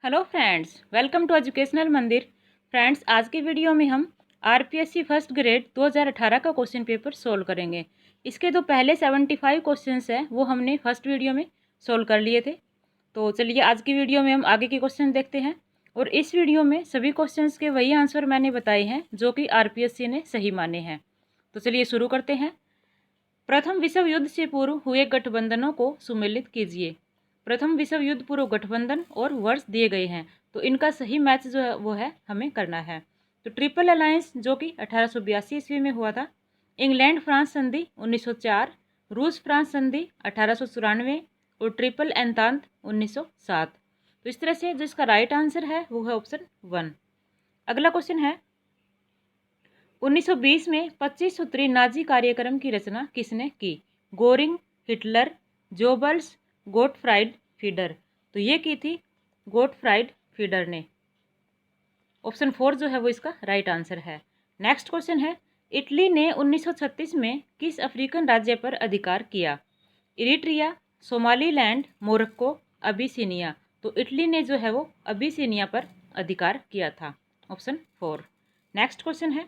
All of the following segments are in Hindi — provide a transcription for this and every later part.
Hello friends, welcome to educational Mandir. Friends, आज की वीडियो में हम आरपीएससी फर्स्ट ग्रेड 2018 का क्वेश्चन पेपर सोल्व करेंगे। इसके जो पहले 75 क्वेश्चंस हैं वो हमने फर्स्ट वीडियो में सोल्व कर लिए थे। तो चलिए आज की वीडियो में हम आगे के क्वेश्चन देखते हैं। और इस वीडियो में सभी क्वेश्चंस के वही आंसर मैंने बताए हैं जो कि आरपीएससी ने सही माने हैं। तो चलिए शुरू करते हैं। प्रथम विश्व युद्ध से पूर्व हुए गठबंधनों को सुमेलित कीजिए। प्रथम विश्व युद्ध पूर्व गठबंधन और वर्ष दिए गए हैं, तो इनका सही मैच जो है वो है हमें करना है। तो ट्रिपल अलायंस जो कि 1882 ईस्वी में हुआ था, इंग्लैंड फ्रांस संधि 1904, रूस फ्रांस संधि 1894 और ट्रिपल एंतांत 1907। तो इस तरह से जो इसका राइट आंसर है वो है ऑप्शन 1। अगला क्वेश्चन है 1920 में 25 सूत्री नाजी कार्यक्रम की रचना किसने की? Goering, Hitler, Goebbels, Gottfried Feder. तो ये की थी गोटफ्राइड फीडर ने। ऑप्शन 4 जो है वो इसका राइट आंसर है। नेक्स्ट क्वेश्चन है इटली ने 1936 में किस अफ्रीकन राज्य पर अधिकार किया? Eritrea, Somaliland, Morocco, Abyssinia. तो इटली ने जो है वो अबिसिनिया पर अधिकार किया था। ऑप्शन 4। नेक्स्ट क्वेश्चन है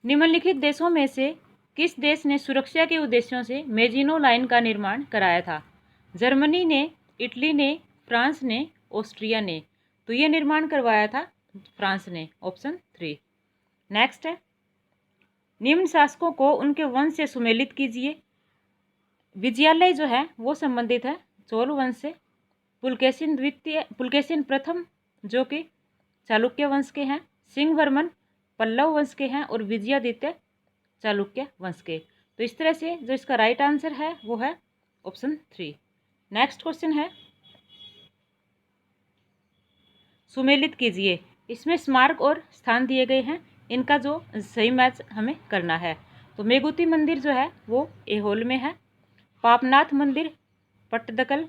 निम्नलिखित देशों में से किस देश ने सुरक्षा के उद्देश्यों से मेजिनो लाइन का निर्माण कराया था? जर्मनी ने, इटली ने, फ्रांस ने, ऑस्ट्रिया ने। तो ये निर्माण करवाया था फ्रांस ने। ऑप्शन 3। नेक्स्ट है निम्न शासकों को उनके वंश से सुमेलित कीजिए। विजयालय जो है वो संबंधित है चोल वंश से। पुलकेशिन प्रथम जो कि चालुक्य वंश के हैं। सिंहवर्मन पल्लव वंश के हैं और विजयादित्य चालुक्य वंश के। तो इस तरह से जो इसका राइट आंसर है वो है ऑप्शन 3। नेक्स्ट क्वेश्चन है सुमेलित कीजिए। इसमें स्मारक और स्थान दिए गए हैं, इनका जो सही मैच हमें करना है। तो मेगुती मंदिर जो है वो एहोल में है। पापनाथ मंदिर पट्टदकल,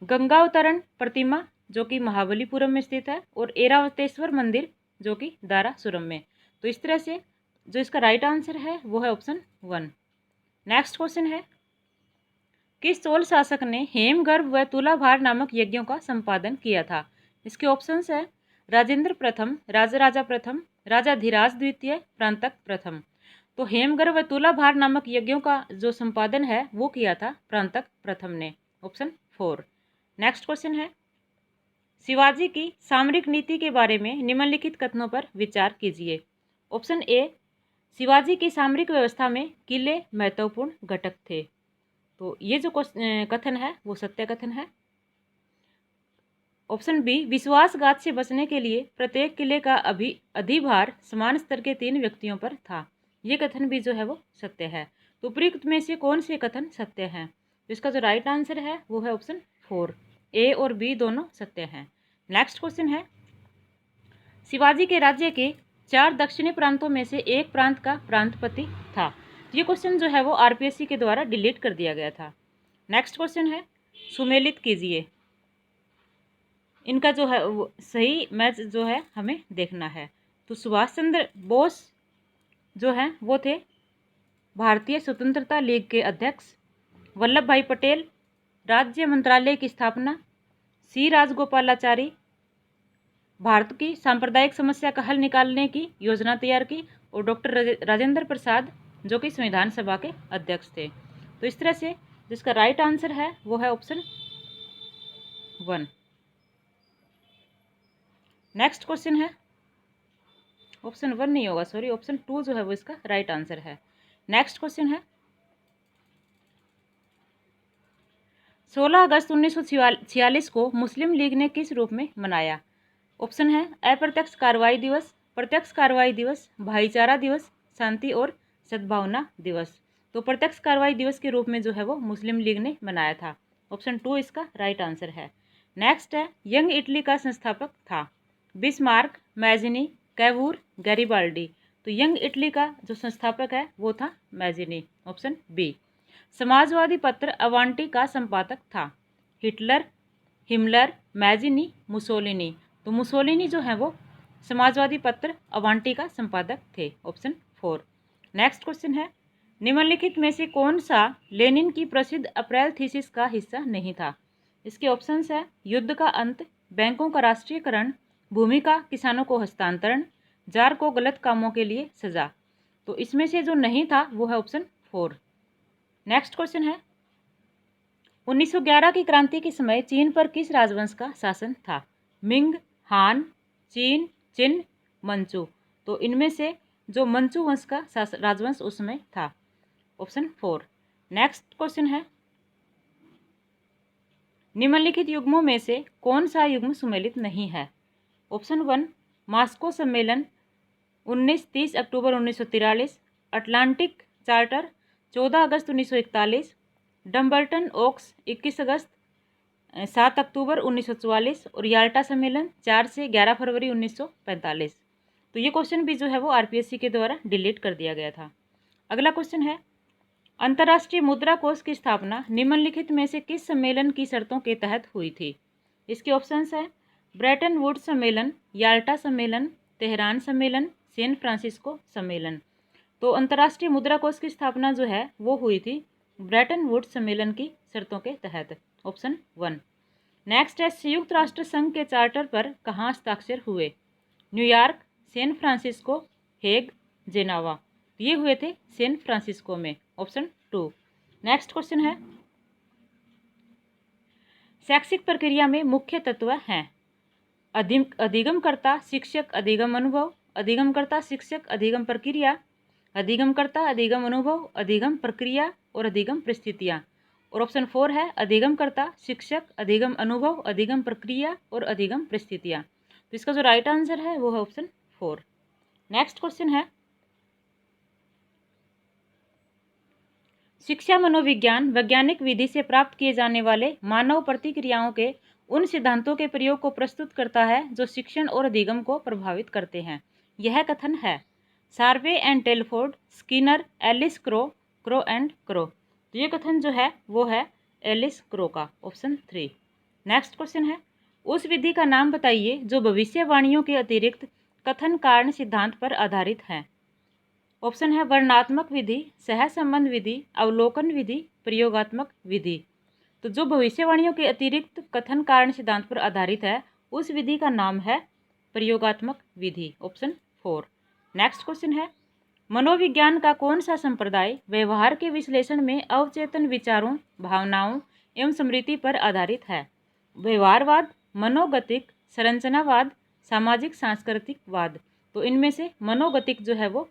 गंगावतरण प्रतिमा जो कि महाबलीपुरम में स्थित है और एरावतेश्वर मंदिर जो कि दारासुरम में। तो इस तरह से जो इसका राइट आंसर है वो है ऑप्शन 1। नेक्स्ट क्वेश्चन है किस चोल शासक ने हेमगर्भ व तुलाभार नामक यज्ञों का संपादन किया था? इसके ऑप्शंस है राजेंद्र प्रथम, राजराजा प्रथम, राजा धीराज द्वितीय, प्रांतक प्रथम। तो हेमगर्भ व तुलाभार नामक यज्ञों का जो संपादन है वो किया था प्रांतक प्रथम ने। ऑप्शन 4। नेक्स्ट क्वेश्चन है शिवाजी की सामरिक नीति के बारे में निम्नलिखित कथनों पर विचार कीजिए। ऑप्शन ए शिवाजी की सामरिक व्यवस्था में किले महत्वपूर्ण घटक थे। तो ये जो कथन है वो सत्य कथन है। ऑप्शन बी विश्वासघात से बचने के लिए प्रत्येक किले का अधिभार समान स्तर के 3 व्यक्तियों पर था। ये कथन भी जो है वो सत्य है। तो उपयुक्त में से कौन से कथन सत्य हैं? तो इसका जो राइट आंसर है वो है ऑप्शन 4। ए और बी दोनों सत्य हैं। नेक्स्ट क्वेश्चन है शिवाजी के राज्य के 4 दक्षिणी प्रांतों में से एक प्रांत का प्रांतपति था। ये क्वेश्चन जो है वो आरपीएससी के द्वारा डिलीट कर दिया गया था। नेक्स्ट क्वेश्चन है सुमेलित कीजिए। इनका जो है वो सही मैच जो है हमें देखना है। तो सुभाष चंद्र बोस जो हैं वो थे भारतीय स्वतंत्रता लीग के अध्यक्ष। वल्लभ भाई पटेल राज्य मंत्रालय की स्थापना। सी राजगोपालाचारी भारत की सांप्रदायिक समस्या का हल निकालने की योजना तैयार की। और डॉक्टर राजेंद्र प्रसाद जो कि संविधान सभा के अध्यक्ष थे। तो इस तरह से जिसका राइट आंसर है वो है ऑप्शन 1। नेक्स्ट क्वेश्चन है ऑप्शन 1 नहीं होगा, सॉरी, ऑप्शन 2 जो है वो इसका राइट आंसर है। नेक्स्ट क्वेश्चन है 16 अगस्त 1946 को मुस्लिम लीग ने किस रूप में मनाया? ऑप्शन है अप्रत्यक्ष कार्रवाई दिवस, प्रत्यक्ष कार्रवाई दिवस, भाईचारा दिवस, शांति और सद्भावना दिवस। तो प्रत्यक्ष कार्रवाई दिवस के रूप में जो है वो मुस्लिम लीग ने मनाया था। ऑप्शन 2 इसका राइट आंसर है। नेक्स्ट है यंग इटली का संस्थापक था? Bismarck, Mazzini, Cavour, Garibaldi. तो यंग इटली का जो संस्थापक है वो था मैजिनी। Option B. समाजवादी पत्र अवांटी का संपादक था? Hitler, Himmler, Mazzini, Mussolini. तो मुसोलिनी जो है वो समाजवादी पत्र अवांटी का संपादक थे। ऑप्शन 4। नेक्स्ट क्वेश्चन है निम्नलिखित में से कौन सा लेनिन की प्रसिद्ध अप्रैल थीसिस का हिस्सा नहीं था? इसके ऑप्शंस है युद्ध का अंत, बैंकों का राष्ट्रीयकरण, भूमि का किसानों को हस्तांतरण, जार को गलत कामों के लिए सजा। तो इसमें से जो नहीं था वो है ऑप्शन 4। नेक्स्ट क्वेश्चन है 1911 की क्रांति के समय चीन पर किस राजवंश का शासन था? मिंग, हान, चीन, चिन, मंचू। तो इनमें से जो मंचू वंश का राजवंश उसमें था, ऑप्शन 4। नेक्स्ट क्वेश्चन है निम्नलिखित युग्मों में से कौन सा युग्म सुमेलित नहीं है? ऑप्शन 1 मास्को सम्मेलन 30 अक्टूबर 1943, अटलांटिक चार्टर 14 अगस्त 1941, डम्बल्टन ओक्स 21 अगस्त 7 अक्टूबर 1944 और याल्टा सम्मेलन 4 से 11 फरवरी 1945। तो ये क्वेश्चन भी जो है वो आरपीएससी के द्वारा डिलीट कर दिया गया था। अगला क्वेश्चन है अंतर्राष्ट्रीय मुद्रा कोष की स्थापना निम्नलिखित में से किस सम्मेलन की शर्तों के तहत हुई थी? इसके ऑप्शंस हैं ब्रेटन वुड्स सम्मेलन, याल्टा सम्मेलन, तेहरान सम्मेलन, सैन फ्रांसिस्को सम्मेलन। तो अंतर्राष्ट्रीय मुद्रा कोष की स्थापना जो है वो हुई थी ब्रेटन वुड्स सम्मेलन की शर्तों के तहत, ऑप्शन 1। नेक्स्ट है संयुक्त राष्ट्र संघ के चार्टर पर कहाँ हस्ताक्षर हुए? New York, San Francisco, Hague, Geneva. ये हुए थे सैन फ्रांसिस्को में, ऑप्शन 2। नेक्स्ट क्वेश्चन है शैक्षिक प्रक्रिया में मुख्य तत्व हैं अधिगमकर्ता, शिक्षक, अधिगम अनुभव, अधिगमकर्ता, शिक्षक, अधिगम प्रक्रिया, अधिगमकर्ता, अधिगम अनुभव, अधिगम प्रक्रिया और अधिगम परिस्थितियाँ। और ऑप्शन 4 है अधिगमकर्ता, शिक्षक, अधिगम अनुभव, अधिगम प्रक्रिया और अधिगम परिस्थितियाँ। तो इसका जो राइट आंसर है वो है ऑप्शन 4। नेक्स्ट क्वेश्चन है शिक्षा मनोविज्ञान वैज्ञानिक विधि से प्राप्त किए जाने वाले मानव प्रतिक्रियाओं के उन सिद्धांतों के प्रयोग को प्रस्तुत करता है जो शिक्षण और अधिगम को प्रभावित करते हैं। यह कथन है Sarvey and Telford, Skinner, Alice Crow, Crow and Crow. तो ये कथन जो है वो है एलिस क्रो का, ऑप्शन 3। नेक्स्ट क्वेश्चन है उस विधि का नाम बताइए जो भविष्यवाणियों के अतिरिक्त कथन कारण सिद्धांत पर आधारित है। ऑप्शन है वर्णनात्मक विधि, सहसंबंध विधि, अवलोकन विधि, प्रयोगात्मक विधि। तो जो भविष्यवाणियों के अतिरिक्त कथन कारण सिद्धांत पर आधारित है उस विधि का नाम है प्रयोगात्मक विधि, ऑप्शन 4। नेक्स्ट क्वेश्चन है मनोविज्ञान का कौन सा संप्रदाय व्यवहार के विश्लेषण में अवचेतन विचारों, भावनाओं एवं स्मृति पर आधारित है? व्यवहारवाद, मनोगतिक, संरचनावाद, सामाजिक सांस्कृतिकवाद। तो इनमें से मनोगतिक जो है वो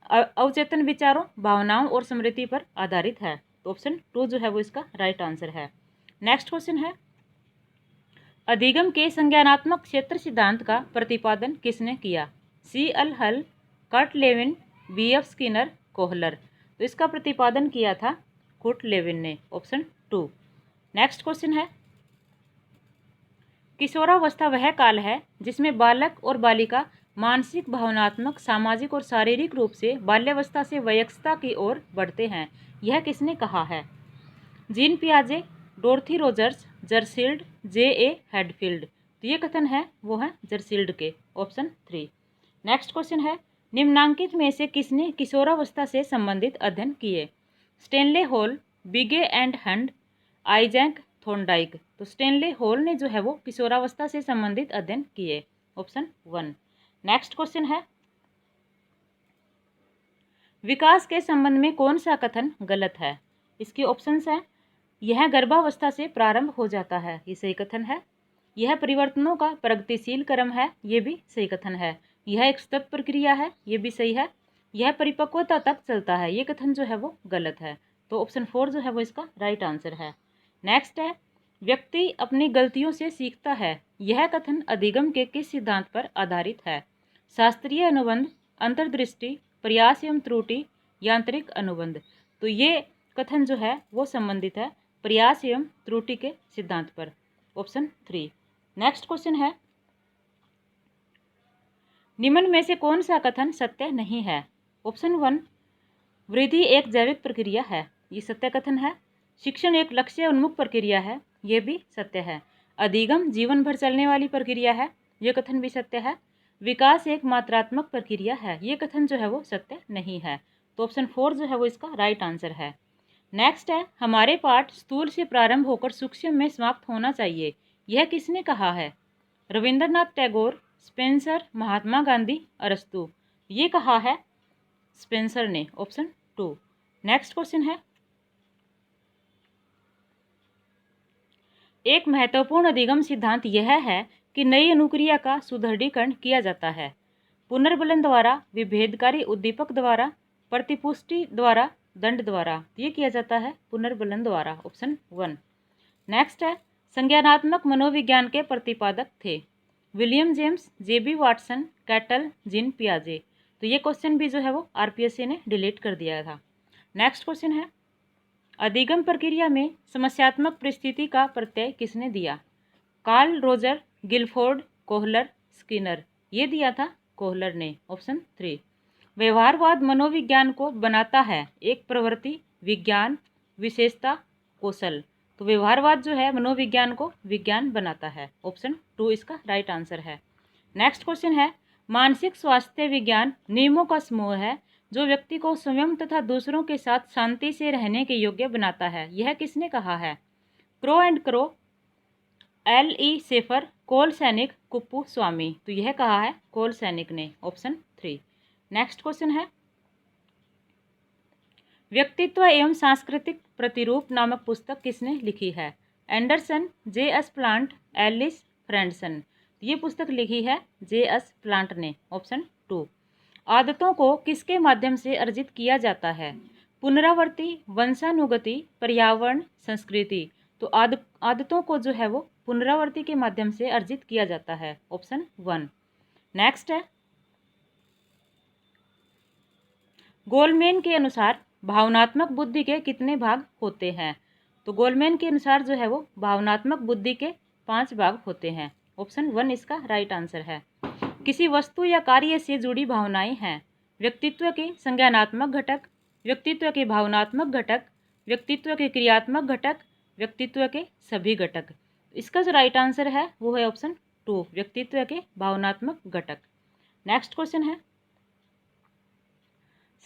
अवचेतन विचारों, भावनाओं और स्मृति पर आधारित है। तो ऑप्शन 2 जो है वो इसका राइट आंसर है। नेक्स्ट क्वेश्चन है अधिगम के संज्ञानात्मक क्षेत्र सिद्धांत का प्रतिपादन किसने किया? C.L. हल, Kurt Lewin, B.F. Skinner, Kohler. तो इसका प्रतिपादन किया था कर्ट लेविन ने, ऑप्शन 2। नेक्स्ट क्वेश्चन है किशोरावस्था वह काल है जिसमें बालक और बालिका मानसिक, भावनात्मक, सामाजिक और शारीरिक रूप से बाल्यावस्था से वयस्कता की ओर बढ़ते हैं। यह किसने कहा है? जीन पियाजे, Dorothy Rogers, Jersild, J.A. Hadfield. तो ये कथन है वो है जर्सील्ड के, ऑप्शन 3। नेक्स्ट क्वेश्चन है निम्नांकित में से किसने किशोरावस्था से संबंधित अध्ययन किए? Stanley Hall, Bigge and Hunt, Isaac Thorndike. तो स्टेनले हॉल ने जो है वो किशोरावस्था से संबंधित अध्ययन किए, ऑप्शन 1। नेक्स्ट क्वेश्चन है विकास के संबंध में कौन सा कथन गलत है? इसके ऑप्शंस हैं यह गर्भावस्था से प्रारंभ हो जाता है, ये सही कथन है। यह परिवर्तनों का प्रगतिशील क्रम है, ये भी सही कथन है। यह एक सतत प्रक्रिया है, ये भी सही है। यह परिपक्वता तक चलता है, ये कथन जो है वो गलत है। तो ऑप्शन 4 जो है वो इसका राइट आंसर है। नेक्स्ट है व्यक्ति अपनी गलतियों से सीखता है, यह कथन अधिगम के किस सिद्धांत पर आधारित है? शास्त्रीय अनुबंध, अंतर्दृष्टि, प्रयास एवं त्रुटि, यांत्रिक अनुबंध। तो ये कथन जो है वो संबंधित है प्रयास एवं त्रुटि के सिद्धांत पर, ऑप्शन 3। नेक्स्ट क्वेश्चन है निम्न में से कौन सा कथन सत्य नहीं है? ऑप्शन 1 वृद्धि एक जैविक प्रक्रिया है, ये सत्य कथन है। शिक्षण एक लक्ष्य उन्मुख प्रक्रिया है, ये भी सत्य है। अधिगम जीवन भर चलने वाली प्रक्रिया है, ये कथन भी सत्य है। विकास एक मात्रात्मक प्रक्रिया है, ये कथन जो है वो सत्य नहीं है। तो ऑप्शन 4 जो है वो इसका राइट आंसर है। नेक्स्ट है हमारे पाठ स्थूल से प्रारंभ होकर सूक्ष्म में समाप्त होना चाहिए, यह किसने कहा है? रविंद्रनाथ टैगोर, स्पेंसर, महात्मा गांधी, अरस्तू। ये कहा है स्पेंसर ने, ऑप्शन 2। नेक्स्ट क्वेश्चन है, एक महत्वपूर्ण अधिगम सिद्धांत यह है कि नई अनुक्रिया का सुदृढ़ीकरण किया जाता है पुनर्बलन द्वारा, विभेदकारी उद्दीपक द्वारा, प्रतिपुष्टि द्वारा, दंड द्वारा। ये किया जाता है पुनर्बलन द्वारा, ऑप्शन 1। नेक्स्ट है, संज्ञानात्मक मनोविज्ञान के प्रतिपादक थे विलियम जेम्स, जेबी वाटसन, कैटल, जीन पियाजे। तो ये क्वेश्चन भी जो है वो आरपीएससी ने डिलीट कर दिया था। नेक्स्ट क्वेश्चन है, अधिगम प्रक्रिया में समस्यात्मक परिस्थिति का प्रत्यय किसने दिया? Carl Roger, Guilford, Kohler, Skinner. ये दिया था कोहलर ने, ऑप्शन 3। व्यवहारवाद मनोविज्ञान को बनाता है एक प्रवृत्ति, विज्ञान, विशेषता, कौशल। तो व्यवहारवाद जो है मनोविज्ञान को विज्ञान बनाता है, ऑप्शन 2 इसका राइट आंसर है। नेक्स्ट क्वेश्चन है, मानसिक स्वास्थ्य विज्ञान नियमों का समूह है जो व्यक्ति को स्वयं तथा दूसरों के साथ शांति से रहने के योग्य बनाता है। यह किसने कहा है? Crow and Crow, L.E. Shaffer, Cole सैनिक, कुप्पू स्वामी। तो यह कहा है कोल सैनिक ने, ऑप्शन 3। नेक्स्ट क्वेश्चन है, व्यक्तित्व एवं सांस्कृतिक प्रतिरूप नामक पुस्तक किसने लिखी है? Anderson, J.S. Plant, Alice Frandsen. ये पुस्तक लिखी है J.S. प्लांट ने, ऑप्शन 2। आदतों को किसके माध्यम से अर्जित किया जाता है? पुनरावर्ती, वंशानुगति, पर्यावरण, संस्कृति। तो आदतों को जो है वो पुनरावर्ती के माध्यम से अर्जित किया जाता है, ऑप्शन 1। नेक्स्ट है, गोलमैन के अनुसार भावनात्मक बुद्धि के कितने भाग होते हैं? तो गोलमैन के अनुसार जो है वो भावनात्मक बुद्धि के 5 भाग होते हैं, ऑप्शन 1 इसका राइट आंसर है। किसी वस्तु या कार्य से जुड़ी भावनाएं हैं व्यक्तित्व के संज्ञानात्मक घटक, व्यक्तित्व के भावनात्मक घटक, व्यक्तित्व के क्रियात्मक घटक, व्यक्तित्व के सभी घटक। इसका जो राइट आंसर है वो है ऑप्शन 2, व्यक्तित्व के भावनात्मक घटक। नेक्स्ट क्वेश्चन है,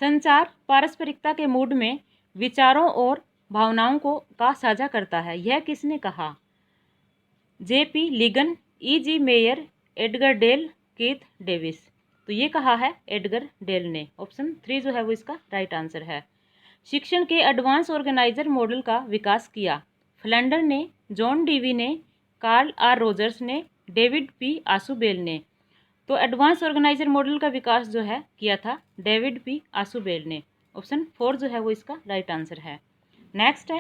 संचार पारस्परिकता के मूड में विचारों और भावनाओं को का साझा करता है। यह किसने कहा? J.P. Ligon, E.G. Mayer, Edgar Dale, Keith Davis. तो ये कहा है एडगर डेल ने, ऑप्शन 3 जो है वो इसका राइट आंसर है। शिक्षण के एडवांस ऑर्गेनाइजर मॉडल का विकास किया फ्लैंडर ने, जॉन डीवी ने, कार्ल आर रोजर्स ने, डेविड पी आसुबेल ने। तो एडवांस ऑर्गेनाइजर मॉडल का विकास जो है किया था डेविड पी आसुबेल ने, ऑप्शन 4 जो है वो इसका राइट आंसर है। नेक्स्ट है,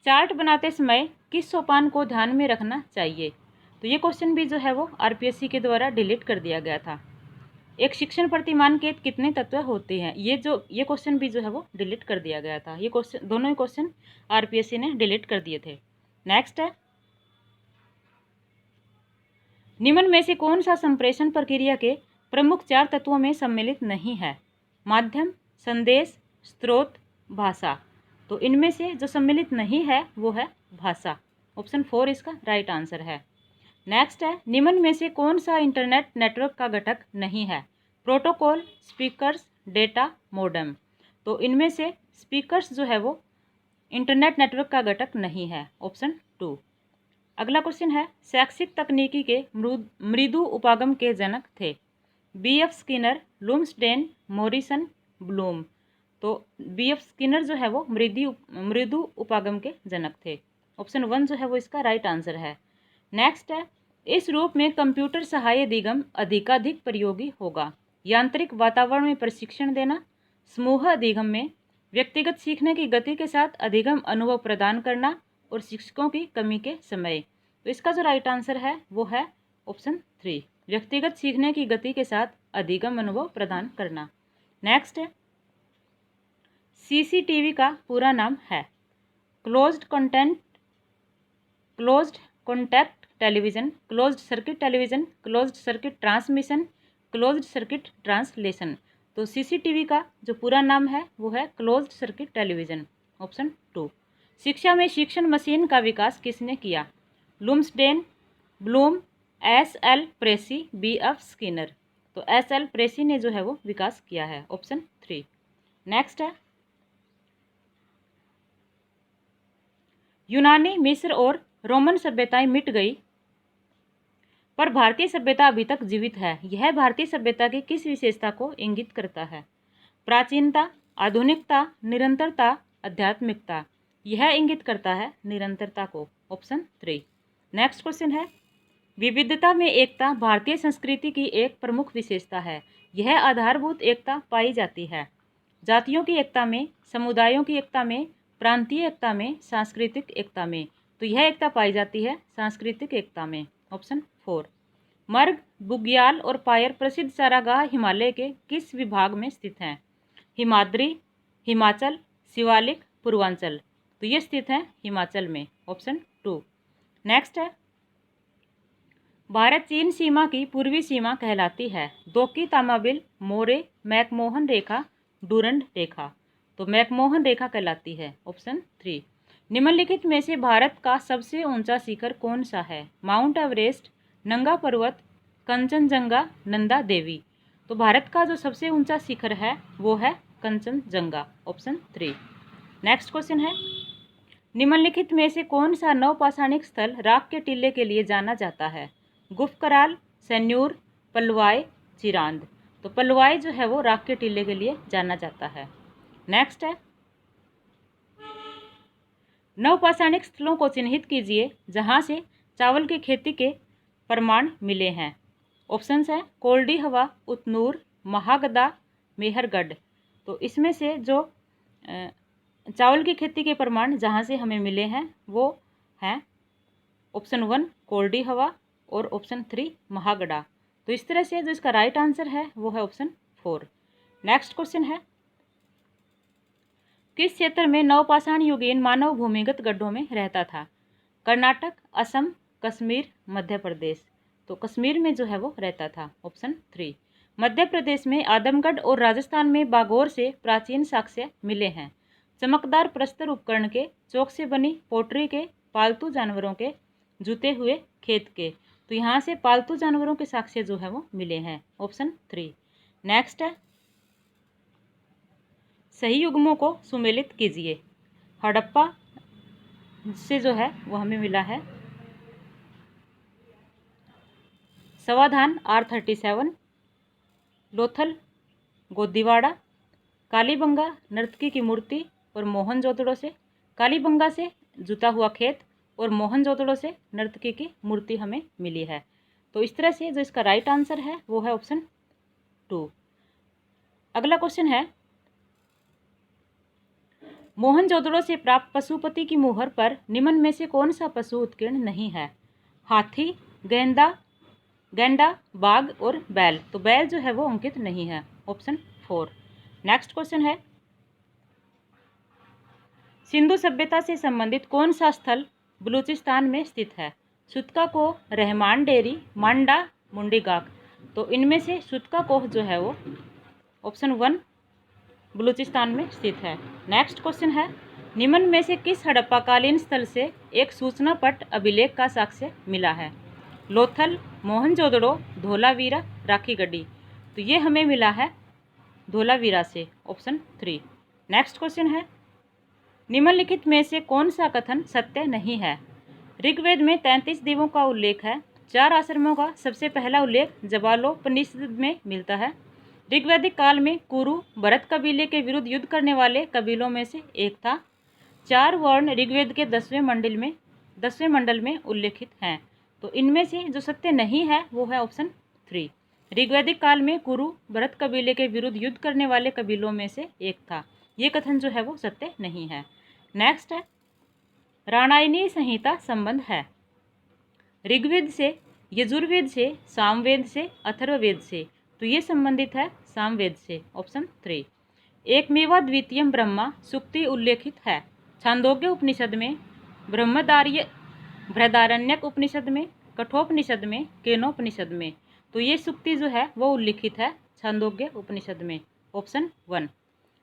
चार्ट बनाते समय किस सोपान को ध्यान में रखना चाहिए? तो ये क्वेश्चन भी जो है वो आरपीएससी के द्वारा डिलीट कर दिया गया था। एक शिक्षण प्रतिमान के कितने तत्व होते हैं? ये क्वेश्चन भी जो है वो डिलीट कर दिया गया था। ये क्वेश्चन, दोनों ही क्वेश्चन आरपीएससी ने डिलीट कर दिए थे। नेक्स्ट है, निम्न में से कौन सा संप्रेषण प्रक्रिया के प्रमुख 4 तत्वों में सम्मिलित नहीं है? माध्यम, संदेश, स्रोत, भाषा। तो इनमें से जो सम्मिलित नहीं है वो है भाषा, ऑप्शन 4 इसका राइट आंसर है। नेक्स्ट है, निम्न में से कौन सा इंटरनेट नेटवर्क का घटक नहीं है? Protocol, speakers, data, modem. तो इनमें से स्पीकर्स जो है वो इंटरनेट नेटवर्क का घटक नहीं है, ऑप्शन 2। अगला क्वेश्चन है, शैक्षिक तकनीकी के मृदु उपागम के जनक थे B.F. Skinner, Lumsdaine, Morrison, Bloom. तो B.F. स्किनर जो है वो मृदु उपागम के जनक थे, ऑप्शन 1 जो है वो इसका राइट आंसर है। नेक्स्ट है, इस रूप में कंप्यूटर सहायक अधिगम अधिकाधिक प्रयोगी होगा। यांत्रिक वातावरण में प्रशिक्षण देना, समूह अधिगम में व्यक्तिगत सीखने की गति के साथ अधिगम अनुभव प्रदान करना, और शिक्षकों की कमी के समय। तो इसका जो राइट आंसर है वो है ऑप्शन 3, व्यक्तिगत सीखने की गति के साथ अधिगम अनुभव प्रदान करना। नेक्स्ट है, CCTV का पूरा नाम है closed contact television, closed circuit television, closed circuit transmission, closed circuit translation. तो CCTV का जो पूरा नाम है वो है क्लोज्ड सर्किट टेलीविज़न, ऑप्शन 2। शिक्षा में शिक्षण मशीन का विकास किसने किया? लुम्सडेन, ब्लूम, S.L. प्रेसी, B.F. स्किनर। तो S.L. प्रेसी ने जो है वो विकास किया है, ऑप्शन 3। नेक्स्ट है, यूनानी, मिस्र और रोमन सभ्यताएं मिट गई पर भारतीय सभ्यता अभी तक जीवित है। यह भारतीय सभ्यता की किस विशेषता को इंगित करता है? प्राचीनता, आधुनिकता, निरंतरता, आध्यात्मिकता। यह इंगित करता है निरंतरता को। ऑप्शन 3। नेक्स्ट क्वेश्चन है, विविधता में एकता भारतीय संस्कृति की एक प्रमुख विशेषता है। यह आधारभूत एकता पाई जाती है जातियों की एकता में, समुदायों की एकता में, प्रांतीय एकता में, सांस्कृतिक एकता में। तो यह एकता पाई जाती है सांस्कृतिक एकता में। ऑप्शन 4। मर्ग, बुग्याल और पायर प्रसिद्ध चारागाह हिमालय के किस विभाग में स्थित हैं? हिमाद्री, हिमाचल, शिवालिक, पूर्वांचल। तो ये स्थित हैं हिमाचल में। ऑप्शन 2। नेक्स्ट है, भारत चीन सीमा की पूर्वी सीमा कहलाती है। दोकी तामाबिल, मोरे, मैकमोहन रेखा, डूरंड रेखा। तो मैकमोहन रेखा कहलाती है। ऑप्शन 3। निम्नलिखित में से भारत का सबसे ऊंचा शिखर कौन सा है? माउंट एवरेस्ट, नंगा पर्वत, कंचनजंगा, नंदा देवी। तो भारत का जो सबसे ऊंचा शिखर है वो है कंचनजंगा। ऑप्शन 3। नेक्स्ट क्वेश्चन है, निम्नलिखित में से कौन सा नवपाषाणिक स्थल राख के टीले के लिए जाना जाता है? गुफकराल, सैन्यूर, पलवाई, चिरांद। तो पलवाई जो है वो राख के टीले के लिए जाना जाता है। नेक्स्ट है, नवपाषाणिक स्थलों को चिन्हित कीजिए जहां से चावल की खेती के प्रमाण मिले हैं। ऑप्शंस हैं कोल्डी हवा, उतनूर, महागदा, मेहरगढ़। तो इसमें से जो चावल की खेती के प्रमाण जहां से हमें मिले हैं वो हैं ऑप्शन 1 कोल्डी हवा और ऑप्शन 3 महागड़ा। तो इस तरह से जो इसका राइट आंसर है वो है ऑप्शन 4। नेक्स्ट क्वेश्चन है, किस क्षेत्र में नवपाषाण युगीन मानव भूमिगत गड्ढों में रहता था? कर्नाटक, असम, कश्मीर, मध्य प्रदेश। तो कश्मीर में जो है वो रहता था। ऑप्शन 3। मध्य प्रदेश में आदमगढ़ और राजस्थान में बागौर से प्राचीन साक्ष्य मिले हैं। चमकदार प्रस्तर उपकरण के, चौक से बनी पोट्री के, पालतू जानवरों के, जुते हुए खेत के। तो यहाँ से पालतू जानवरों के साक्ष्य जो है वो मिले हैं। ऑप्शन 3। नेक्स्ट है, सही युग्मों को सुमेलित कीजिए। हड़प्पा से जो है वो हमें मिला है समाधान R37, लोथल, गोदीवाड़ा, कालीबंगा नर्तकी की मूर्ति और मोहनजोदड़ो से, कालीबंगा से जुता हुआ खेत और मोहनजोदड़ो से नर्तकी की मूर्ति हमें मिली है। तो इस तरह से जो इसका राइट आंसर है वो है ऑप्शन 2। अगला क्वेश्चन है, मोहनजोदड़ो से प्राप्त पशुपति की मुहर पर निम्न में से कौन सा पशु उत्कीर्ण नहीं है? हाथी, गैंडा, बाघ और बैल। तो बैल जो है वो अंकित नहीं है। ऑप्शन 4। नेक्स्ट क्वेश्चन है, सिंधु सभ्यता से संबंधित कौन सा स्थल बलूचिस्तान में स्थित है? सुतका कोह, रहमान डेरी, मांडा, मुंडीगाक। तो इनमें से सुतका कोह जो है वो ऑप्शन 1 बलूचिस्तान में स्थित है। नेक्स्ट क्वेश्चन है, निम्न में से किस हड़प्पाकालीन स्थल से एक सूचना पट अभिलेख का साक्ष्य मिला है? लोथल, मोहनजोदड़ो, धोलावीरा, राखीगढ़ी। तो ये हमें मिला है धोलावीरा से। ऑप्शन 3। नेक्स्ट क्वेश्चन है, निम्नलिखित में से कौन सा कथन सत्य नहीं है? ऋग्वेद में 33 देवों का उल्लेख है। 4 आश्रमों का सबसे पहला उल्लेख जबालोपनिषद में मिलता है। ऋग्वैदिक काल में कुरु भरत कबीले के विरुद्ध युद्ध करने वाले कबीलों में से एक था। 4 वर्ण ऋग्वेद के 10वें मंडल में उल्लेखित हैं। तो इनमें से जो सत्य नहीं है वो है ऑप्शन 3। ऋग्वैदिक काल में कुरु भरत कबीले के विरुद्ध युद्ध करने वाले कबीलों में से एक था। ये कथन जो है वो सत्य नहीं है। नेक्स्ट है, रामायणी संहिता संबंध है ऋग्वेद से, यजुर्वेद से, सामवेद से, अथर्ववेद से। तो ये संबंधित है सामवेद से। ऑप्शन 3। एकमेवा द्वितीयम ब्रह्मा सुक्ति उल्लेखित है छांदोग्य उपनिषद में, बृहदारण्यक उपनिषद में, कठोपनिषद में, केनोपनिषद में। तो ये सुक्ति जो है वो उल्लिखित है छांदोग्य उपनिषद में। ऑप्शन 1।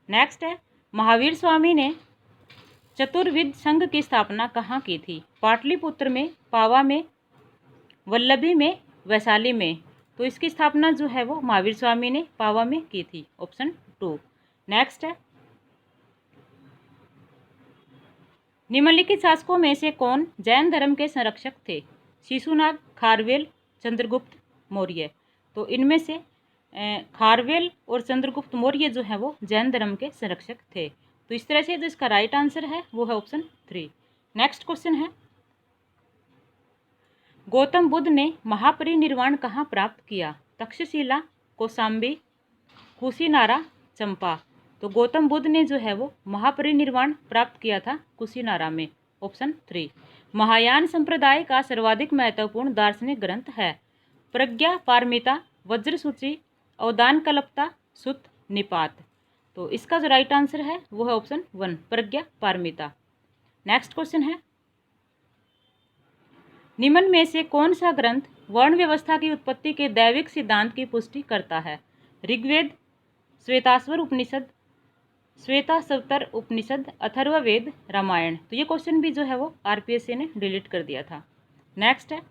नेक्स्ट है, महावीर स्वामी ने चतुर्विद संघ की स्थापना कहाँ की थी? पाटलिपुत्र में, पावा में, वल्लभी में, वैशाली में। तो इसकी स्थापना जो है वो महावीर स्वामी ने पावा में की थी। ऑप्शन 2। नेक्स्ट है, निम्नलिखित शासकों में से कौन जैन धर्म के संरक्षक थे? शिशुनाग, खारवेल, चंद्रगुप्त मौर्य। तो इनमें से खारवेल और चंद्रगुप्त मौर्य जो है वो जैन धर्म के संरक्षक थे। तो इस तरह से जो इसका राइट आंसर है वो है ऑप्शन 3। नेक्स्ट क्वेश्चन है, गौतम बुद्ध ने महापरिनिर्वाण कहाँ प्राप्त किया? तक्षशिला, कौशाम्बी, कुशीनारा, चंपा। तो गौतम बुद्ध ने जो है वो महापरिनिर्वाण प्राप्त किया था कुशीनारा में, ऑप्शन 3। महायान संप्रदाय का सर्वाधिक महत्वपूर्ण दार्शनिक ग्रंथ है? प्रज्ञा पारमिता, वज्रसूची, अवदान कल्पता, सुत्त निपात। तो इसका जो राइट आंसर है वो है ऑप्शन 1, प्रज्ञा पारमिता। नेक्स्ट क्वेश्चन है, निम्न में से कौन सा ग्रंथ वर्ण व्यवस्था की उत्पत्ति के दैविक सिद्धांत की पुष्टि करता है? ऋग्वेद, श्वेताश्वर उपनिषद, श्वेताश्वतर उपनिषद, अथर्ववेद, रामायण। तो ये क्वेश्चन भी जो है वो आरपीएससी ने डिलीट कर दिया था। नेक्स्ट है,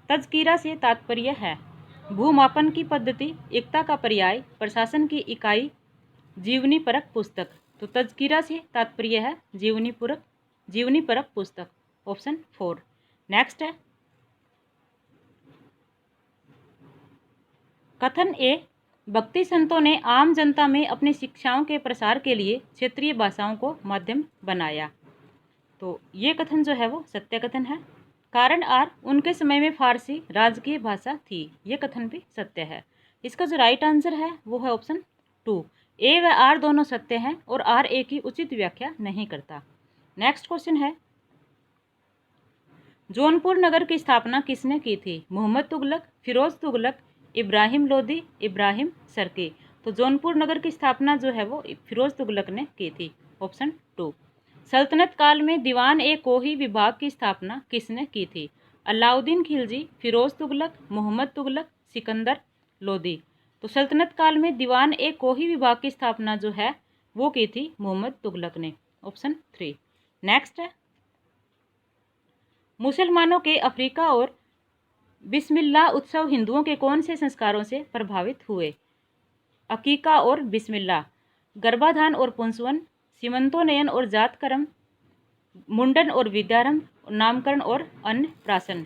तज़किरा से तात्पर्य है? भूमापन की पद्धति, एकता का पर्याय, प्रशासन की इकाई, जीवनी परक पुस्तक। तो तज़किरा से तात्पर्य है जीवनी परक पुस्तक, ऑप्शन 4। नेक्स्ट है, कथन ए, भक्ति संतों ने आम जनता में अपनी शिक्षाओं के प्रसार के लिए क्षेत्रीय भाषाओं को माध्यम बनाया। तो ये कथन जो है वो सत्य कथन है। कारण आर, उनके समय में फारसी राजकीय भाषा थी। ये कथन भी सत्य है। इसका जो राइट आंसर है वो है ऑप्शन 2। ए व आर दोनों सत्य हैं और आर ए की उचित व्याख्या नहीं करता। नेक्स्ट क्वेश्चन है, जौनपुर नगर की स्थापना किसने की थी? मोहम्मद तुगलक, फिरोज तुगलक, इब्राहिम लोदी, इब्राहिम सरकी। तो जौनपुर नगर की स्थापना जो है वो फिरोज तुगलक ने की थी, ऑप्शन 2। सल्तनत काल में दीवान ए कोही विभाग की स्थापना किसने की थी? अलाउद्दीन खिलजी, फिरोज तुगलक, मोहम्मद तुगलक, सिकंदर लोदी। तो सल्तनत काल में दीवान ए कोही विभाग की स्थापना जो है वो की थी मोहम्मद तुगलक ने, ऑप्शन 3। नेक्स्ट है, मुसलमानों के अफ्रीका और बिस्मिल्लाह उत्सव हिंदुओं के कौन से संस्कारों से प्रभावित हुए? अकीका और बिस्मिल्लाह, गर्भाधान और पुंसवन, सीमंतोनयन और जातकर्म, मुंडन और विद्यारंभ, नामकरण और अन्नप्राशन।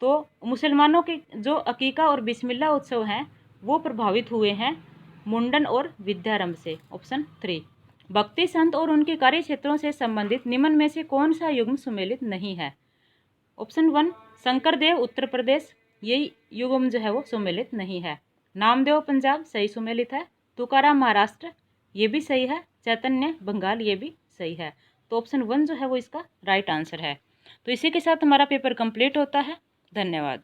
तो मुसलमानों के जो अकीका और बिस्मिल्लाह उत्सव हैं वो प्रभावित हुए हैं मुंडन और विद्यारंभ से, ऑप्शन 3। भक्ति संत और उनके कार्य क्षेत्रों से संबंधित निम्न में से कौन सा युग्म सुमेलित नहीं है? ऑप्शन 1, शंकरदेव उत्तर प्रदेश, यही युग्म जो है वो सुमेलित नहीं है। नामदेव पंजाब, सही सुमेलित है। तुकाराम महाराष्ट्र, ये भी सही है। चैतन्य बंगाल, ये भी सही है। तो ऑप्शन 1 जो है वो इसका राइट आंसर है। तो इसी के साथ हमारा पेपर कंप्लीट होता है। धन्यवाद।